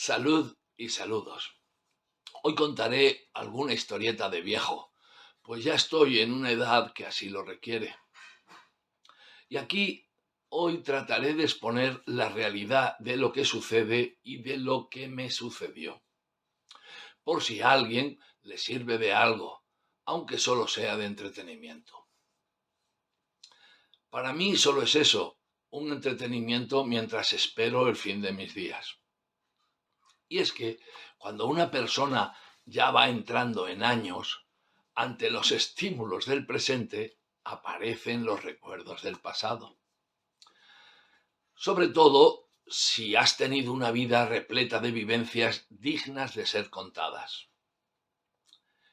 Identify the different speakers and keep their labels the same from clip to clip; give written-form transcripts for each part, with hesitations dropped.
Speaker 1: Salud y saludos. Hoy contaré alguna historieta de viejo, pues ya estoy en una edad que así lo requiere. Y aquí hoy trataré de exponer la realidad de lo que sucede y de lo que me sucedió, por si a alguien le sirve de algo, aunque solo sea de entretenimiento. Para mí solo es eso, un entretenimiento mientras espero el fin de mis días. Y es que cuando una persona ya va entrando en años, ante los estímulos del presente aparecen los recuerdos del pasado. Sobre todo si has tenido una vida repleta de vivencias dignas de ser contadas.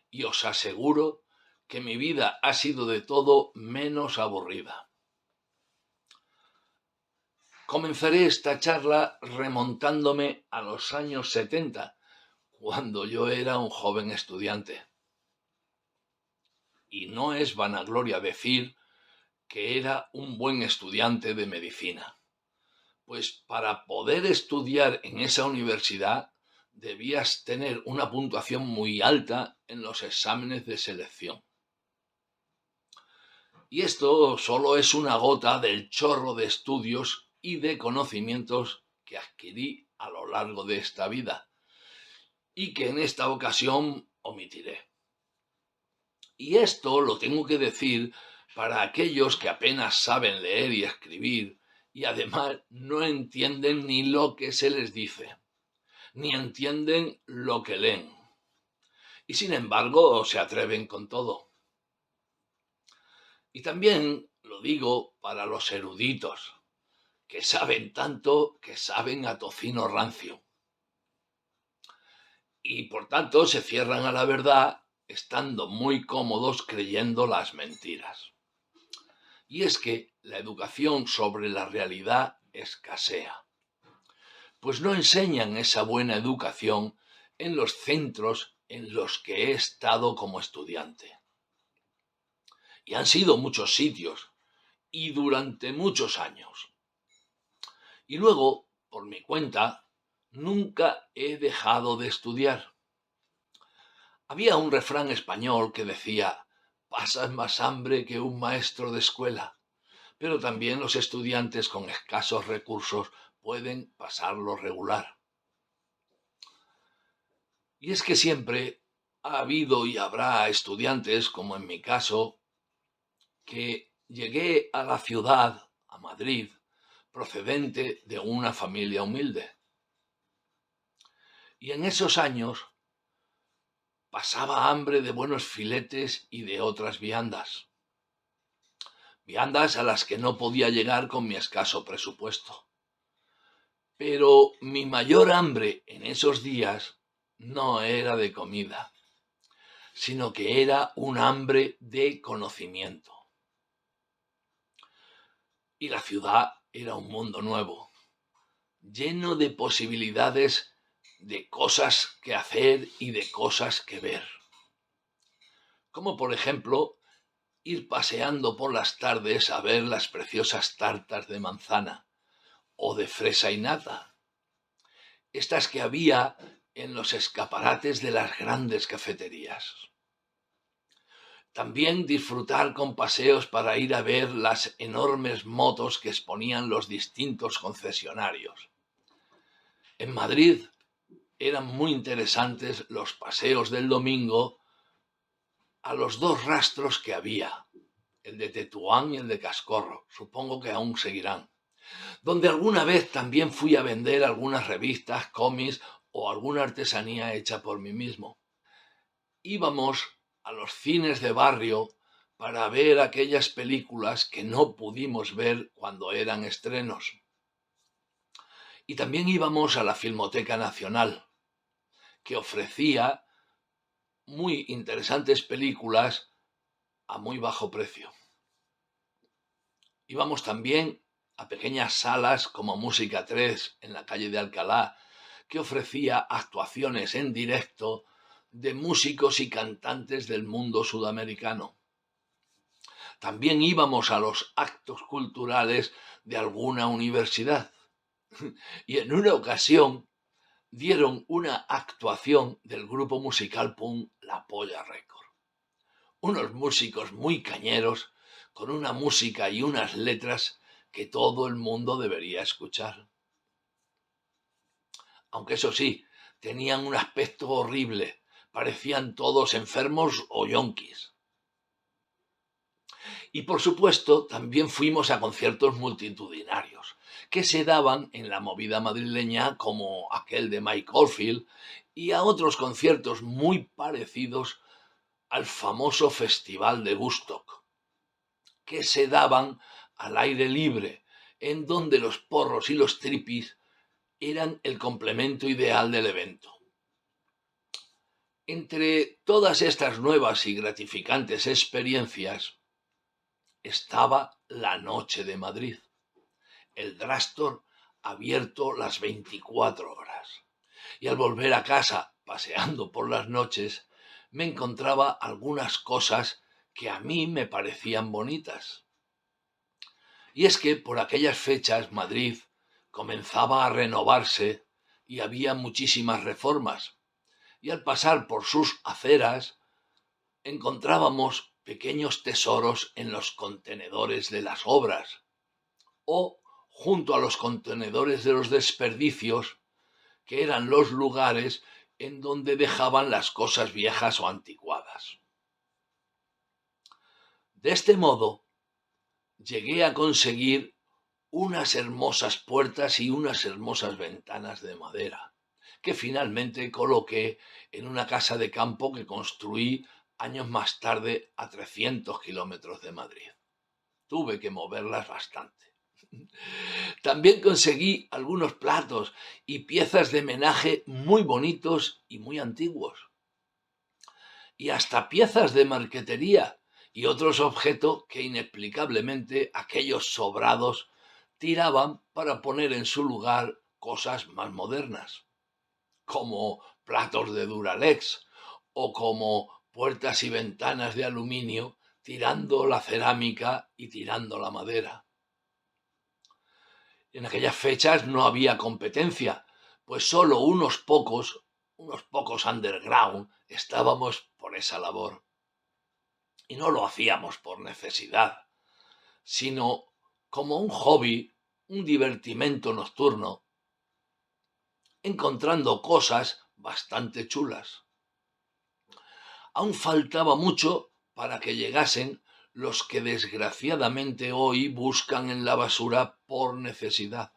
Speaker 1: Y os aseguro que mi vida ha sido de todo menos aburrida. Comenzaré esta charla remontándome a los años 70, cuando yo era un joven estudiante. Y no es vanagloria decir que era un buen estudiante de medicina, pues para poder estudiar en esa universidad debías tener una puntuación muy alta en los exámenes de selección. Y esto solo es una gota del chorro de estudios y de conocimientos que adquirí a lo largo de esta vida y que en esta ocasión omitiré. Y esto lo tengo que decir para aquellos que apenas saben leer y escribir y además no entienden ni lo que se les dice, ni entienden lo que leen. Y sin embargo se atreven con todo. Y también lo digo para los eruditos, que saben tanto que saben a tocino rancio. Y por tanto se cierran a la verdad estando muy cómodos creyendo las mentiras. Y es que la educación sobre la realidad escasea, pues no enseñan esa buena educación en los centros en los que he estado como estudiante. Y han sido muchos sitios y durante muchos años. Y luego, por mi cuenta, nunca he dejado de estudiar. Había un refrán español que decía: pasas más hambre que un maestro de escuela. Pero también los estudiantes con escasos recursos pueden pasarlo regular. Y es que siempre ha habido y habrá estudiantes, como en mi caso, que llegué a la ciudad, a Madrid, procedente de una familia humilde. Y en esos años pasaba hambre de buenos filetes y de otras viandas. Viandas a las que no podía llegar con mi escaso presupuesto. Pero mi mayor hambre en esos días no era de comida, sino que era un hambre de conocimiento. Y la ciudad era un mundo nuevo, lleno de posibilidades, de cosas que hacer y de cosas que ver. Como por ejemplo, ir paseando por las tardes a ver las preciosas tartas de manzana o de fresa y nata, estas que había en los escaparates de las grandes cafeterías. También disfrutar con paseos para ir a ver las enormes motos que exponían los distintos concesionarios. En Madrid eran muy interesantes los paseos del domingo a los dos rastros que había, el de Tetuán y el de Cascorro, supongo que aún seguirán, donde alguna vez también fui a vender algunas revistas, cómics o alguna artesanía hecha por mí mismo. Íbamos a los cines de barrio para ver aquellas películas que no pudimos ver cuando eran estrenos. Y también íbamos a la Filmoteca Nacional, que ofrecía muy interesantes películas a muy bajo precio. Íbamos también a pequeñas salas como Música 3 en la calle de Alcalá, que ofrecía actuaciones en directo de músicos y cantantes del mundo sudamericano. También íbamos a los actos culturales de alguna universidad. Y en una ocasión dieron una actuación del grupo musical punk La Polla Record. Unos músicos muy cañeros, con una música y unas letras que todo el mundo debería escuchar. Aunque eso sí, tenían un aspecto horrible, parecían todos enfermos o yonkis. Y por supuesto, también fuimos a conciertos multitudinarios, que se daban en la movida madrileña como aquel de Mike Oldfield y a otros conciertos muy parecidos al famoso Festival de Woodstock, que se daban al aire libre, en donde los porros y los tripis eran el complemento ideal del evento. Entre todas estas nuevas y gratificantes experiencias estaba la Noche de Madrid, el Drugstore abierto las 24 horas. Y al volver a casa, paseando por las noches, me encontraba algunas cosas que a mí me parecían bonitas. Y es que por aquellas fechas Madrid comenzaba a renovarse y había muchísimas reformas. Y al pasar por sus aceras encontrábamos pequeños tesoros en los contenedores de las obras o junto a los contenedores de los desperdicios, que eran los lugares en donde dejaban las cosas viejas o anticuadas. De este modo, llegué a conseguir unas hermosas puertas y unas hermosas ventanas de madera, que finalmente coloqué en una casa de campo que construí años más tarde a 300 kilómetros de Madrid. Tuve que moverlas bastante. También conseguí algunos platos y piezas de menaje muy bonitos y muy antiguos. Y hasta piezas de marquetería y otros objetos que inexplicablemente aquellos sobrados tiraban para poner en su lugar cosas más modernas, como platos de Duralex o como puertas y ventanas de aluminio, tirando la cerámica y tirando la madera. En aquellas fechas no había competencia, pues solo unos pocos underground estábamos por esa labor. Y no lo hacíamos por necesidad, sino como un hobby, un divertimento nocturno, encontrando cosas bastante chulas. Aún faltaba mucho para que llegasen los que desgraciadamente hoy buscan en la basura por necesidad.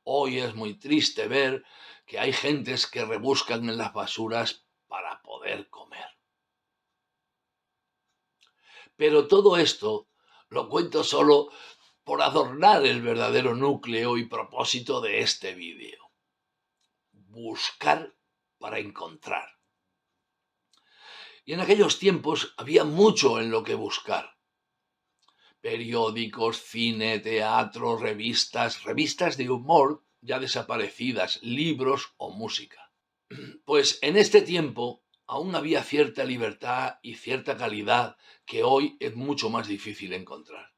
Speaker 1: Hoy es muy triste ver que hay gentes que rebuscan en las basuras para poder comer. Pero todo esto lo cuento solo por adornar el verdadero núcleo y propósito de este vídeo. Buscar para encontrar. Y en aquellos tiempos había mucho en lo que buscar. Periódicos, cine, teatro, revistas de humor ya desaparecidas, libros o música. Pues en este tiempo aún había cierta libertad y cierta calidad que hoy es mucho más difícil encontrar.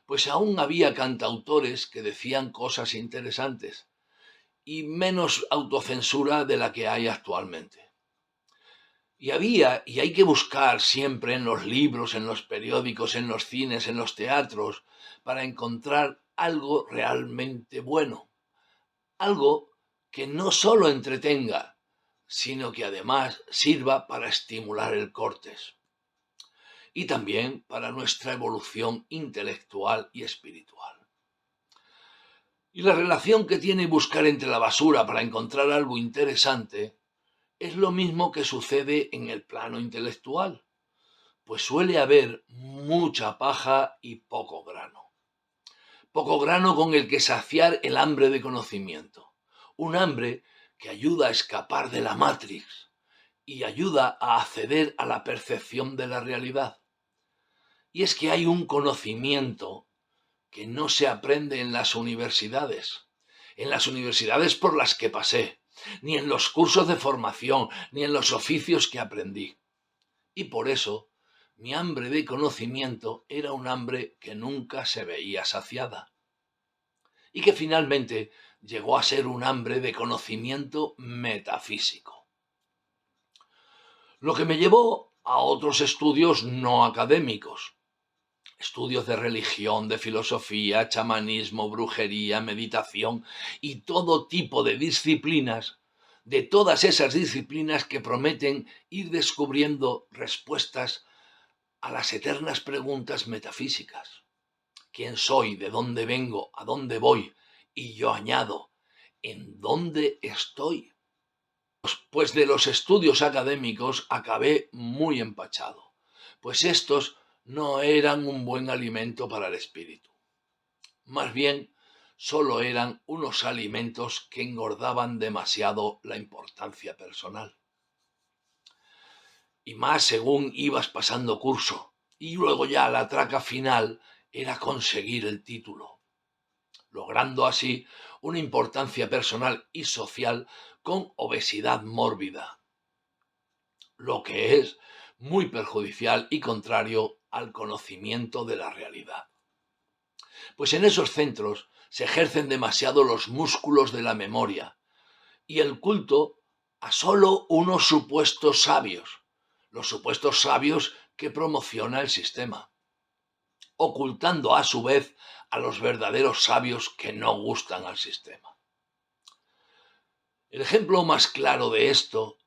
Speaker 1: Pues aún había cantautores que decían cosas interesantes y menos autocensura de la que hay actualmente. Y hay que buscar siempre en los libros, en los periódicos, en los cines, en los teatros, para encontrar algo realmente bueno. Algo que no solo entretenga, sino que además sirva para estimular el cortes. Y también para nuestra evolución intelectual y espiritual. Y la relación que tiene buscar entre la basura para encontrar algo interesante es lo mismo que sucede en el plano intelectual, pues suele haber mucha paja y poco grano. Poco grano con el que saciar el hambre de conocimiento. Un hambre que ayuda a escapar de la Matrix y ayuda a acceder a la percepción de la realidad. Y es que hay un conocimiento que no se aprende en las universidades por las que pasé, ni en los cursos de formación, ni en los oficios que aprendí. Y por eso, mi hambre de conocimiento era un hambre que nunca se veía saciada. Y que finalmente llegó a ser un hambre de conocimiento metafísico. Lo que me llevó a otros estudios no académicos, estudios de religión, de filosofía, chamanismo, brujería, meditación y todo tipo de disciplinas, de todas esas disciplinas que prometen ir descubriendo respuestas a las eternas preguntas metafísicas. ¿Quién soy? ¿De dónde vengo? ¿A dónde voy? Y yo añado, ¿en dónde estoy? Pues de los estudios académicos acabé muy empachado, pues estos no eran un buen alimento para el espíritu. Más bien, solo eran unos alimentos que engordaban demasiado la importancia personal. Y más según ibas pasando curso, y luego ya la traca final era conseguir el título, logrando así una importancia personal y social con obesidad mórbida, lo que es muy perjudicial y contrario al conocimiento de la realidad. Pues en esos centros se ejercen demasiado los músculos de la memoria y el culto a solo unos supuestos sabios, los supuestos sabios que promociona el sistema, ocultando a su vez a los verdaderos sabios que no gustan al sistema. El ejemplo más claro de esto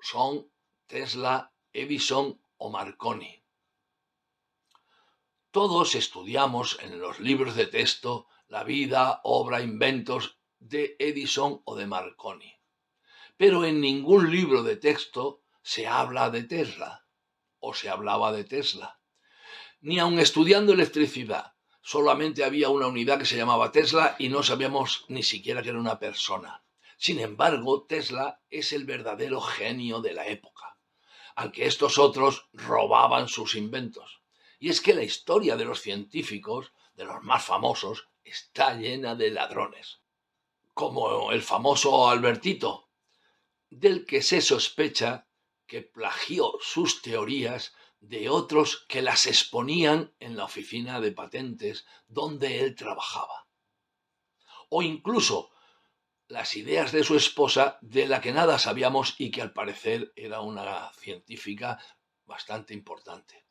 Speaker 1: son Tesla, Edison o Marconi. Todos estudiamos en los libros de texto la vida, obra, inventos de Edison o de Marconi, pero en ningún libro de texto se habla de Tesla o se hablaba de Tesla. Ni aun estudiando electricidad, solamente había una unidad que se llamaba Tesla y no sabíamos ni siquiera que era una persona. Sin embargo, Tesla es el verdadero genio de la época, al que estos otros robaban sus inventos. Y es que la historia de los científicos, de los más famosos, está llena de ladrones, como el famoso Albertito, del que se sospecha que plagió sus teorías de otros que las exponían en la oficina de patentes donde él trabajaba. O incluso las ideas de su esposa, de la que nada sabíamos y que al parecer era una científica bastante importante.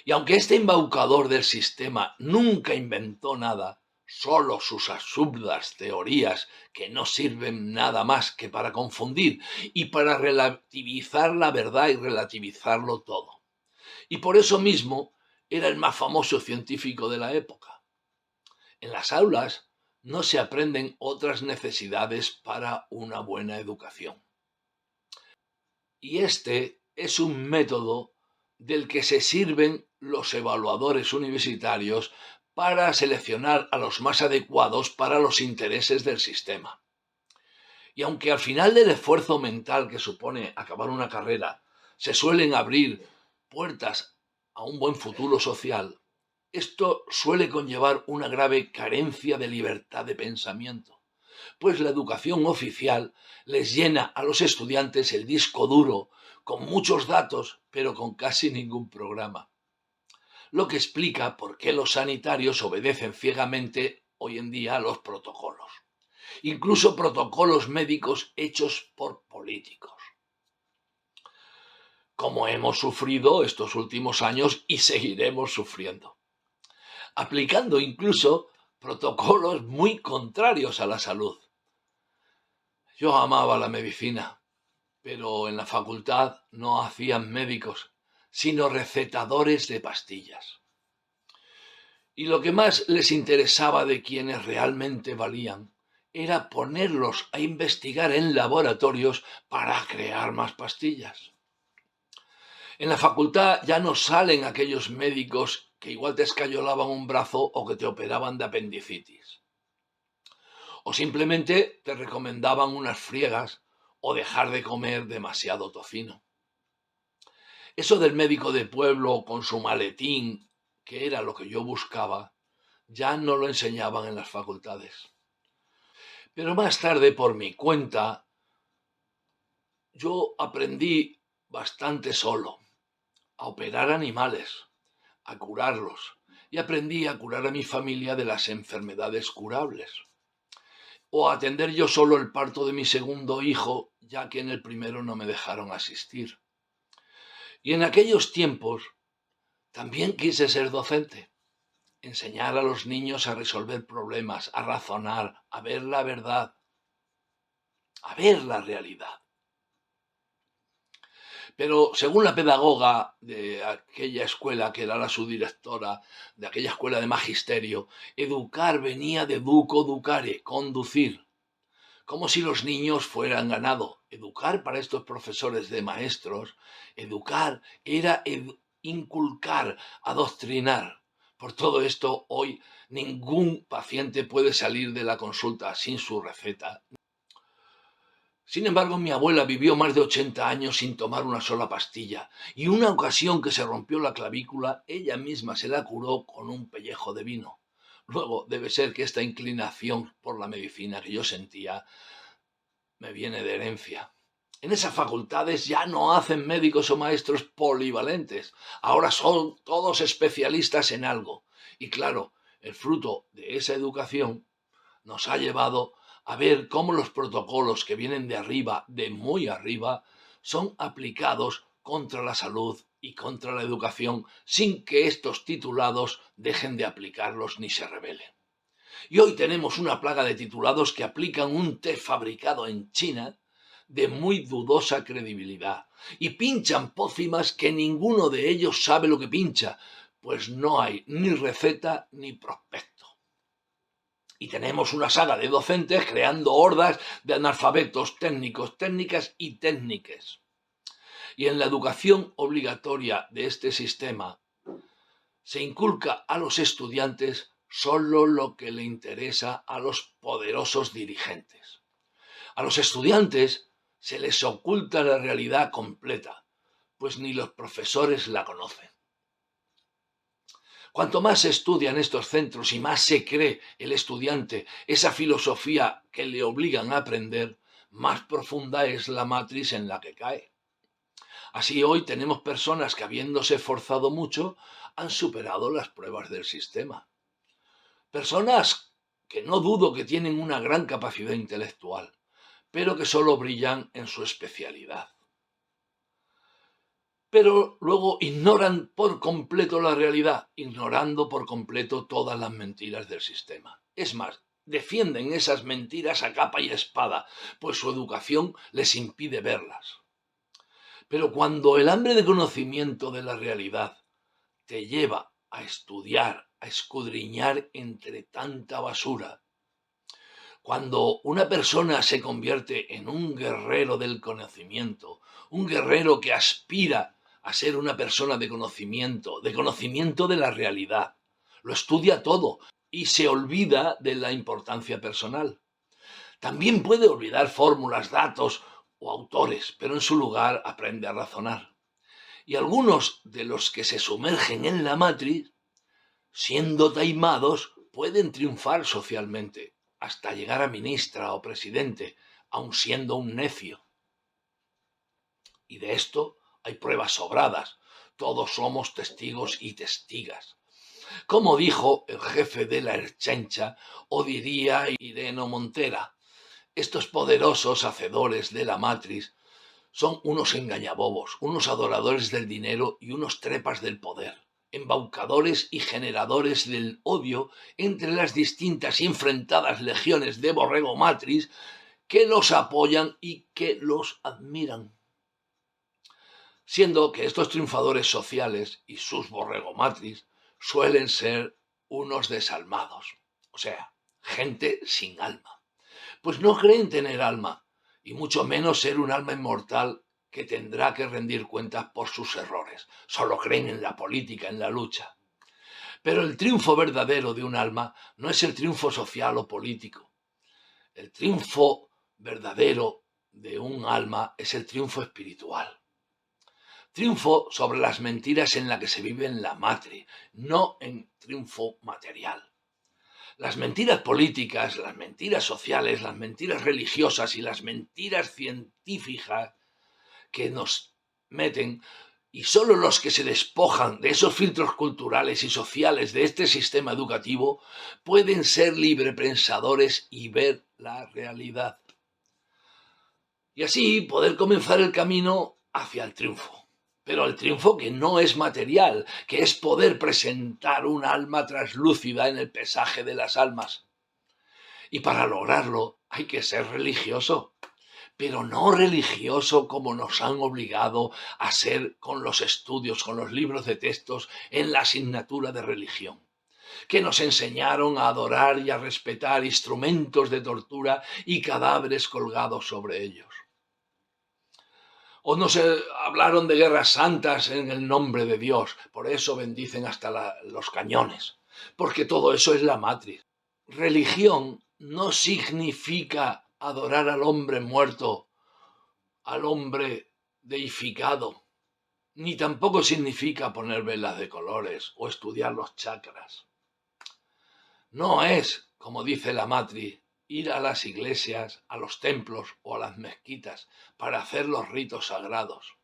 Speaker 1: Y aunque este embaucador del sistema nunca inventó nada, solo sus absurdas teorías que no sirven nada más que para confundir y para relativizar la verdad y relativizarlo todo. Y por eso mismo era el más famoso científico de la época. En las aulas no se aprenden otras necesidades para una buena educación. Y este es un método del que se sirven los evaluadores universitarios para seleccionar a los más adecuados para los intereses del sistema. Y aunque al final del esfuerzo mental que supone acabar una carrera se suelen abrir puertas a un buen futuro social, esto suele conllevar una grave carencia de libertad de pensamiento, pues la educación oficial les llena a los estudiantes el disco duro con muchos datos, pero con casi ningún programa. Lo que explica por qué los sanitarios obedecen ciegamente hoy en día a los protocolos, incluso protocolos médicos hechos por políticos, como hemos sufrido estos últimos años y seguiremos sufriendo, aplicando incluso protocolos muy contrarios a la salud. Yo amaba la medicina, pero en la facultad no hacían médicos, sino recetadores de pastillas. Y lo que más les interesaba de quienes realmente valían era ponerlos a investigar en laboratorios para crear más pastillas. En la facultad ya no salen aquellos médicos que igual te escayolaban un brazo o que te operaban de apendicitis. O simplemente te recomendaban unas friegas o dejar de comer demasiado tocino. Eso del médico de pueblo con su maletín, que era lo que yo buscaba, ya no lo enseñaban en las facultades. Pero más tarde, por mi cuenta, yo aprendí bastante solo a operar animales, a curarlos, y aprendí a curar a mi familia de las enfermedades curables. o atender yo solo el parto de mi segundo hijo, ya que en el primero no me dejaron asistir. Y en aquellos tiempos también quise ser docente, enseñar a los niños a resolver problemas, a razonar, a ver la verdad, a ver la realidad. Pero según la pedagoga de aquella escuela, que era la subdirectora de aquella escuela de magisterio, educar venía de duco ducare, conducir, como si los niños fueran ganado. Educar para estos profesores de maestros, educar era inculcar, adoctrinar. Por todo esto, hoy ningún paciente puede salir de la consulta sin su receta. Sin embargo, mi abuela vivió más de 80 años sin tomar una sola pastilla, y una ocasión que se rompió la clavícula, ella misma se la curó con un pellejo de vino. Luego, debe ser que esta inclinación por la medicina que yo sentía me viene de herencia. En esas facultades ya no hacen médicos o maestros polivalentes, ahora son todos especialistas en algo. Y claro, el fruto de esa educación nos ha llevado a ver cómo los protocolos que vienen de arriba, de muy arriba, son aplicados contra la salud y contra la educación sin que estos titulados dejen de aplicarlos ni se rebelen. Y hoy tenemos una plaga de titulados que aplican un té fabricado en China de muy dudosa credibilidad y pinchan pócimas que ninguno de ellos sabe lo que pincha, pues no hay ni receta ni prospecto. Y tenemos una saga de docentes creando hordas de analfabetos técnicos, técnicas y técniques. Y en la educación obligatoria de este sistema se inculca a los estudiantes solo lo que le interesa a los poderosos dirigentes. A los estudiantes se les oculta la realidad completa, pues ni los profesores la conocen. Cuanto más se estudia en estos centros y más se cree el estudiante esa filosofía que le obligan a aprender, más profunda es la matriz en la que cae. Así hoy tenemos personas que, habiéndose esforzado mucho, han superado las pruebas del sistema. Personas que no dudo que tienen una gran capacidad intelectual, pero que solo brillan en su especialidad. Pero luego ignoran por completo la realidad, ignorando por completo todas las mentiras del sistema. Es más, defienden esas mentiras a capa y espada, pues su educación les impide verlas. Pero cuando el hambre de conocimiento de la realidad te lleva a estudiar, a escudriñar entre tanta basura, cuando una persona se convierte en un guerrero del conocimiento, un guerrero que aspira a ser una persona de conocimiento de la realidad, lo estudia todo y se olvida de la importancia personal. También puede olvidar fórmulas, datos o autores, pero en su lugar aprende a razonar. Y algunos de los que se sumergen en la matriz, siendo taimados, pueden triunfar socialmente, hasta llegar a ministra o presidente, aun siendo un necio. Y de esto hay pruebas sobradas. Todos somos testigos y testigas. Como dijo el jefe de la Ertzaintza, o diría Irene Montera, estos poderosos hacedores de la matriz son unos engañabobos, unos adoradores del dinero y unos trepas del poder, embaucadores y generadores del odio entre las distintas y enfrentadas legiones de borrego matriz que los apoyan y que los admiran. Siendo que estos triunfadores sociales y sus borrego matriz suelen ser unos desalmados, o sea, gente sin alma. Pues no creen tener alma, y mucho menos ser un alma inmortal que tendrá que rendir cuentas por sus errores. Solo creen en la política, en la lucha. Pero el triunfo verdadero de un alma no es el triunfo social o político. El triunfo verdadero de un alma es el triunfo espiritual. Triunfo sobre las mentiras en las que se vive en la matriz, no en triunfo material. Las mentiras políticas, las mentiras sociales, las mentiras religiosas y las mentiras científicas que nos meten, y solo los que se despojan de esos filtros culturales y sociales de este sistema educativo pueden ser librepensadores y ver la realidad. Y así poder comenzar el camino hacia el triunfo. Pero el triunfo que no es material, que es poder presentar un alma traslúcida en el pesaje de las almas. Y para lograrlo hay que ser religioso, pero no religioso como nos han obligado a ser con los estudios, con los libros de textos en la asignatura de religión, que nos enseñaron a adorar y a respetar instrumentos de tortura y cadáveres colgados sobre ellos. O nos hablaron de guerras santas en el nombre de Dios, por eso bendicen hasta los cañones, porque todo eso es la matriz. Religión no significa adorar al hombre muerto, al hombre deificado, ni tampoco significa poner velas de colores o estudiar los chakras. No es, como dice la matriz, ir a las iglesias, a los templos o a las mezquitas para hacer los ritos sagrados.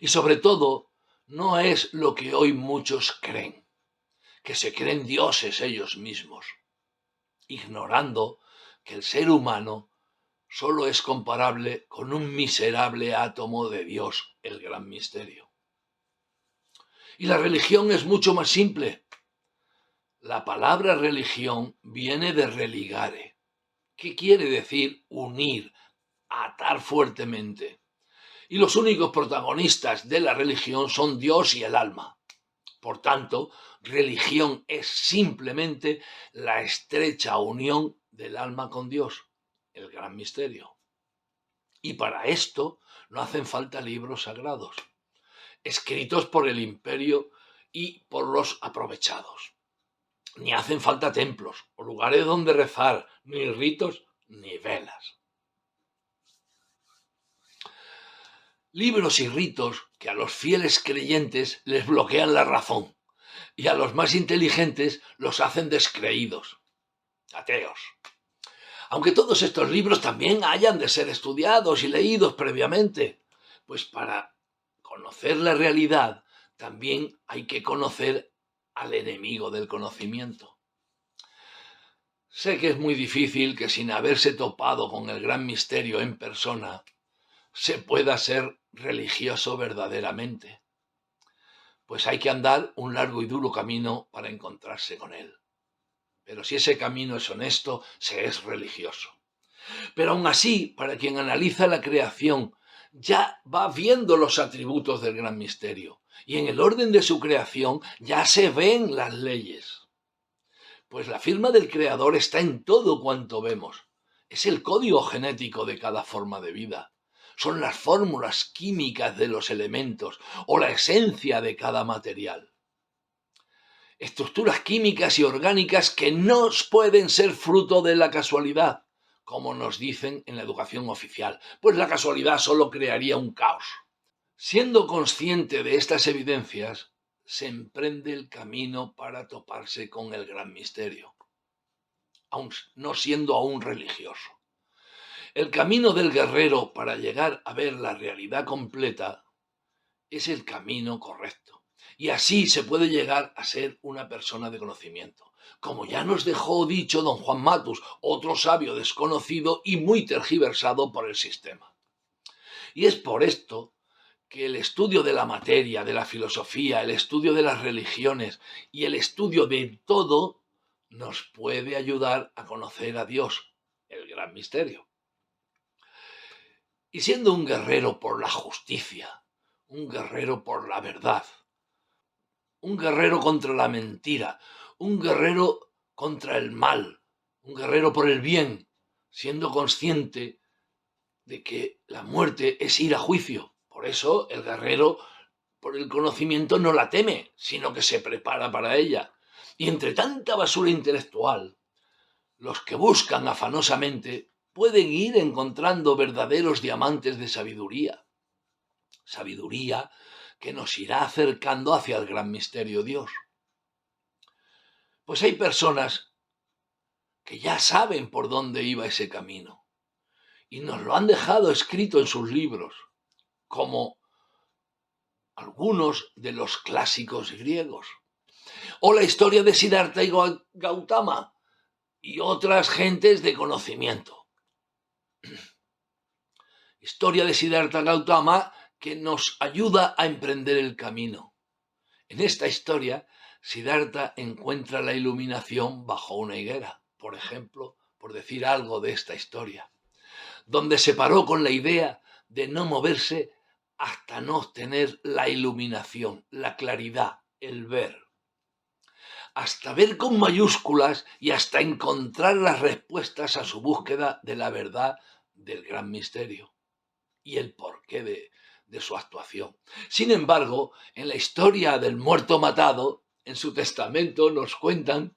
Speaker 1: Y sobre todo, no es lo que hoy muchos creen, que se creen dioses ellos mismos, ignorando que el ser humano solo es comparable con un miserable átomo de Dios, el gran misterio. Y la religión es mucho más simple. La palabra religión viene de religare, que quiere decir unir, atar fuertemente. Y los únicos protagonistas de la religión son Dios y el alma. Por tanto, religión es simplemente la estrecha unión del alma con Dios, el gran misterio. Y para esto no hacen falta libros sagrados, escritos por el imperio y por los aprovechados. Ni hacen falta templos o lugares donde rezar, ni ritos, ni velas. Libros y ritos que a los fieles creyentes les bloquean la razón y a los más inteligentes los hacen descreídos, ateos. Aunque todos estos libros también hayan de ser estudiados y leídos previamente, pues para conocer la realidad también hay que conocer al enemigo del conocimiento. Sé que es muy difícil que sin haberse topado con el gran misterio en persona se pueda ser religioso verdaderamente, pues hay que andar un largo y duro camino para encontrarse con él. Pero si ese camino es honesto, se es religioso. Pero aún así, para quien analiza la creación, ya va viendo los atributos del gran misterio, y en el orden de su creación ya se ven las leyes. Pues la firma del Creador está en todo cuanto vemos. Es el código genético de cada forma de vida. Son las fórmulas químicas de los elementos o la esencia de cada material. Estructuras químicas y orgánicas que no pueden ser fruto de la casualidad, como nos dicen en la educación oficial, pues la casualidad solo crearía un caos. Siendo consciente de estas evidencias, se emprende el camino para toparse con el gran misterio, aun no siendo aún religioso. El camino del guerrero para llegar a ver la realidad completa es el camino correcto. Y así se puede llegar a ser una persona de conocimiento. Como ya nos dejó dicho don Juan Matus, otro sabio desconocido y muy tergiversado por el sistema. Y es por esto que el estudio de la materia, de la filosofía, el estudio de las religiones y el estudio de todo nos puede ayudar a conocer a Dios, el gran misterio. Y siendo un guerrero por la justicia, un guerrero por la verdad, un guerrero contra la mentira, un guerrero contra el mal, un guerrero por el bien, siendo consciente de que la muerte es ir a juicio. Por eso el guerrero por el conocimiento no la teme, sino que se prepara para ella. Y entre tanta basura intelectual, los que buscan afanosamente pueden ir encontrando verdaderos diamantes de sabiduría. Sabiduría que nos irá acercando hacia el gran misterio Dios. Pues hay personas que ya saben por dónde iba ese camino y nos lo han dejado escrito en sus libros, como algunos de los clásicos griegos. O la historia de Siddhartha y Gautama, y otras gentes de conocimiento. Historia de Siddhartha Gautama que nos ayuda a emprender el camino. En esta historia, Siddhartha encuentra la iluminación bajo una higuera, por ejemplo, por decir algo de esta historia, donde se paró con la idea de no moverse hasta no obtener la iluminación, la claridad, el ver. Hasta ver con mayúsculas y hasta encontrar las respuestas a su búsqueda de la verdad del gran misterio y el porqué de su actuación. Sin embargo, en la historia del muerto matado, en su testamento nos cuentan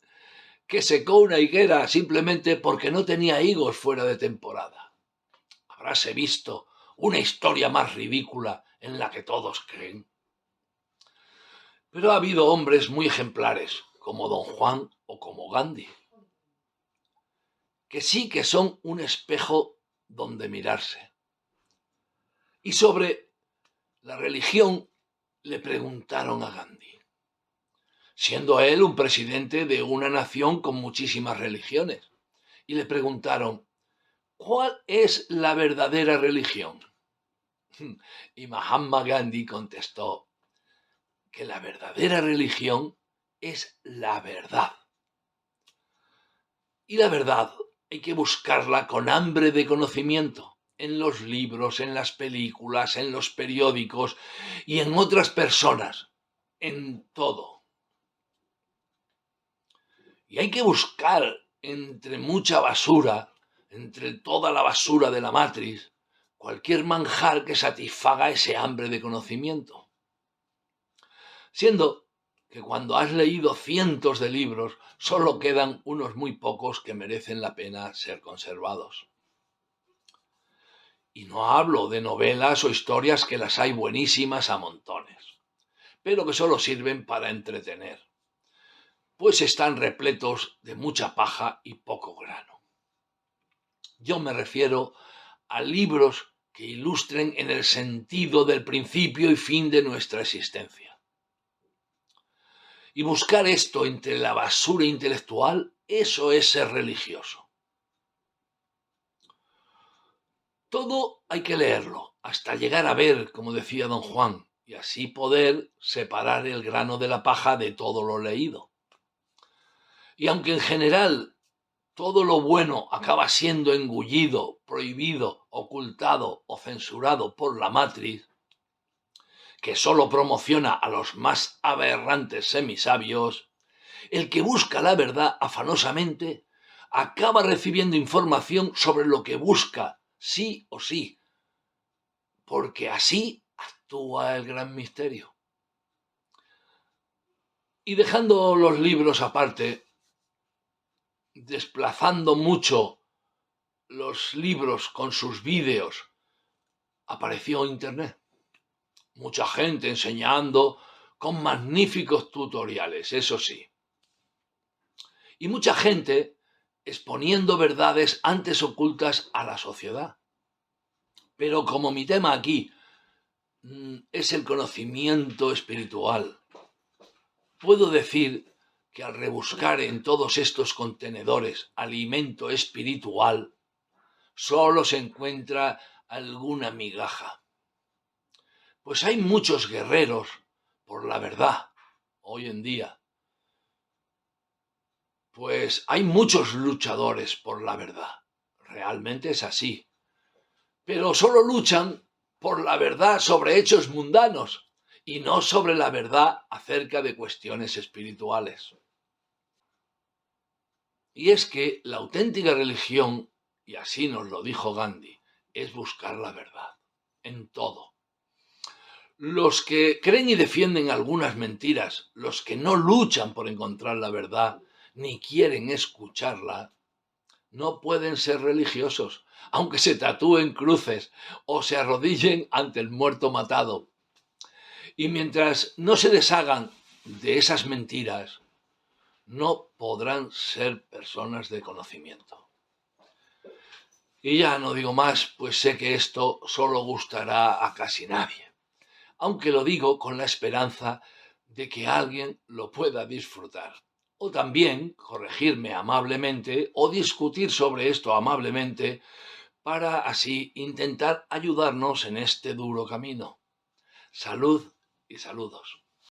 Speaker 1: que secó una higuera simplemente porque no tenía higos fuera de temporada. Habráse visto una historia más ridícula en la que todos creen. Pero ha habido hombres muy ejemplares, como Don Juan o como Gandhi, que sí que son un espejo donde mirarse. Y sobre la religión le preguntaron a Gandhi, siendo él un presidente de una nación con muchísimas religiones, y le preguntaron, ¿cuál es la verdadera religión? Y Mahatma Gandhi contestó que la verdadera religión es la verdad. Y la verdad hay que buscarla con hambre de conocimiento, en los libros, en las películas, en los periódicos y en otras personas, en todo. Y hay que buscar entre mucha basura, entre toda la basura de la matriz, cualquier manjar que satisfaga ese hambre de conocimiento. Siendo que cuando has leído cientos de libros, solo quedan unos muy pocos que merecen la pena ser conservados. Y no hablo de novelas o historias que las hay buenísimas a montones, pero que solo sirven para entretener, pues están repletos de mucha paja y poco grano. Yo me refiero a libros que ilustren en el sentido del principio y fin de nuestra existencia. Y buscar esto entre la basura intelectual, eso es ser religioso. Todo hay que leerlo, hasta llegar a ver, como decía don Juan, y así poder separar el grano de la paja de todo lo leído. Y aunque en general todo lo bueno acaba siendo engullido, prohibido, ocultado o censurado por la matriz, que solo promociona a los más aberrantes semisabios, el que busca la verdad afanosamente acaba recibiendo información sobre lo que busca, sí o sí, porque así actúa el gran misterio. Y dejando los libros aparte, desplazando mucho los libros con sus vídeos, apareció Internet. Mucha gente enseñando con magníficos tutoriales, eso sí. Y mucha gente exponiendo verdades antes ocultas a la sociedad. Pero como mi tema aquí es el conocimiento espiritual, puedo decir que al rebuscar en todos estos contenedores alimento espiritual, solo se encuentra alguna migaja. Pues hay muchos guerreros por la verdad hoy en día. Pues hay muchos luchadores por la verdad. Realmente es así. Pero solo luchan por la verdad sobre hechos mundanos y no sobre la verdad acerca de cuestiones espirituales. Y es que la auténtica religión, y así nos lo dijo Gandhi, es buscar la verdad en todo. Los que creen y defienden algunas mentiras, los que no luchan por encontrar la verdad, ni quieren escucharla, no pueden ser religiosos, aunque se tatúen cruces o se arrodillen ante el muerto matado. Y mientras no se deshagan de esas mentiras, no podrán ser personas de conocimiento. Y ya no digo más, pues sé que esto solo gustará a casi nadie, aunque lo digo con la esperanza de que alguien lo pueda disfrutar. o también corregirme amablemente o discutir sobre esto amablemente para así intentar ayudarnos en este duro camino. Salud y saludos.